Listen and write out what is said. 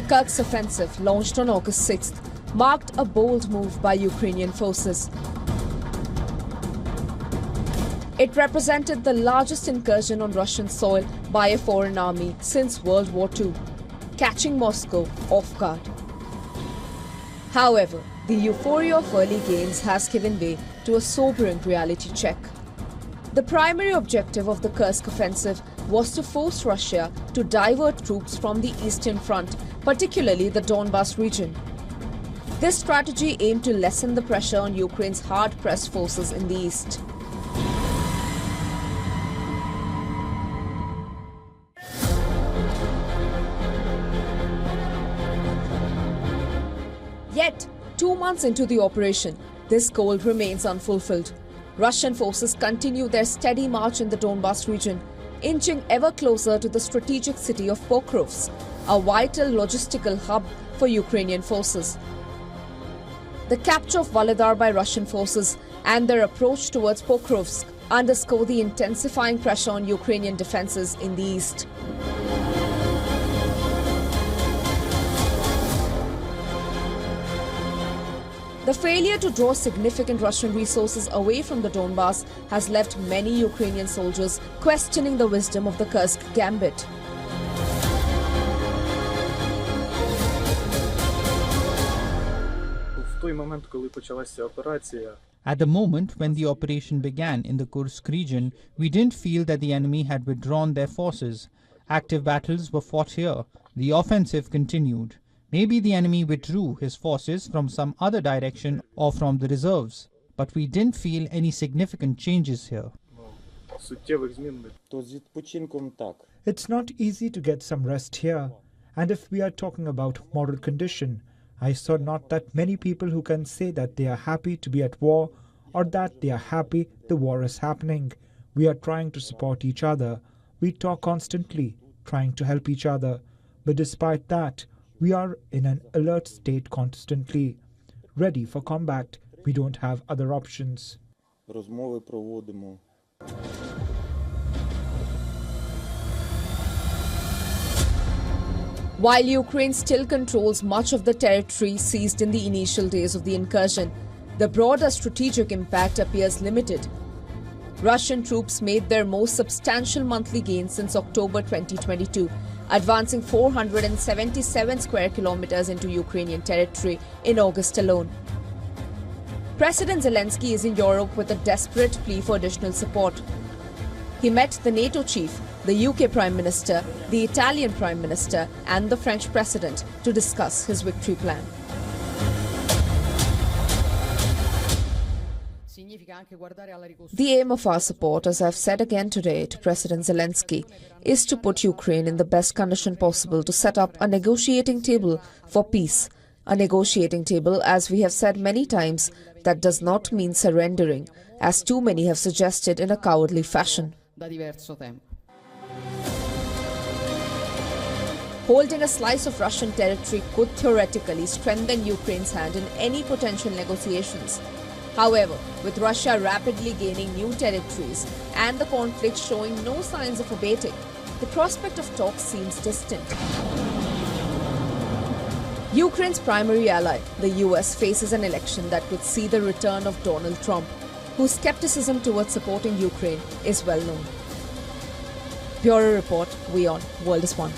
Kursk's offensive, launched on August 6th, marked a bold move by Ukrainian forces. It represented the largest incursion on Russian soil by a foreign army since World War II, catching Moscow off guard. However, the euphoria of early gains has given way to a sobering reality check. The primary objective of the Kursk offensive was to force Russia to divert troops from the Eastern Front, particularly the Donbas region. This strategy aimed to lessen the pressure on Ukraine's hard-pressed forces in the east. Yet, 2 months into the operation, this goal remains unfulfilled. Russian forces continue their steady march in the Donbas region, inching ever closer to the strategic city of Pokrovsk, a vital logistical hub for Ukrainian forces. The capture of Volodar by Russian forces and their approach towards Pokrovsk underscore the intensifying pressure on Ukrainian defenses in the east. The failure to draw significant Russian resources away from the Donbas has left many Ukrainian soldiers questioning the wisdom of the Kursk gambit. At the moment when the operation began in the Kursk region, we didn't feel that the enemy had withdrawn their forces. Active battles were fought here. The offensive continued. Maybe the enemy withdrew his forces from some other direction or from the reserves, but we didn't feel any significant changes here. It's not easy to get some rest here, and if we are talking about moral condition, I saw not that many people who can say that they are happy to be at war or that they are happy the war is happening. We are trying to support each other. We talk constantly, trying to help each other, but despite that, we are in an alert state constantly, ready for combat. We don't have other options. While Ukraine still controls much of the territory seized in the initial days of the incursion, the broader strategic impact appears limited. Russian troops made their most substantial monthly gains since October 2022, advancing 477 square kilometers into Ukrainian territory in August alone. President Zelensky is in Europe with a desperate plea for additional support. He met the NATO chief, the UK Prime Minister, the Italian Prime Minister and the French President to discuss his victory plan. The aim of our support, as I've said again today to President Zelensky, is to put Ukraine in the best condition possible to set up a negotiating table for peace. A negotiating table, as we have said many times, that does not mean surrendering, as too many have suggested in a cowardly fashion. Holding a slice of Russian territory could theoretically strengthen Ukraine's hand in any potential negotiations. However, with Russia rapidly gaining new territories and the conflict showing no signs of abating, the prospect of talks seems distant. Ukraine's primary ally, the US, faces an election that could see the return of Donald Trump, whose skepticism towards supporting Ukraine is well known. Bureau Report, WION, World is One.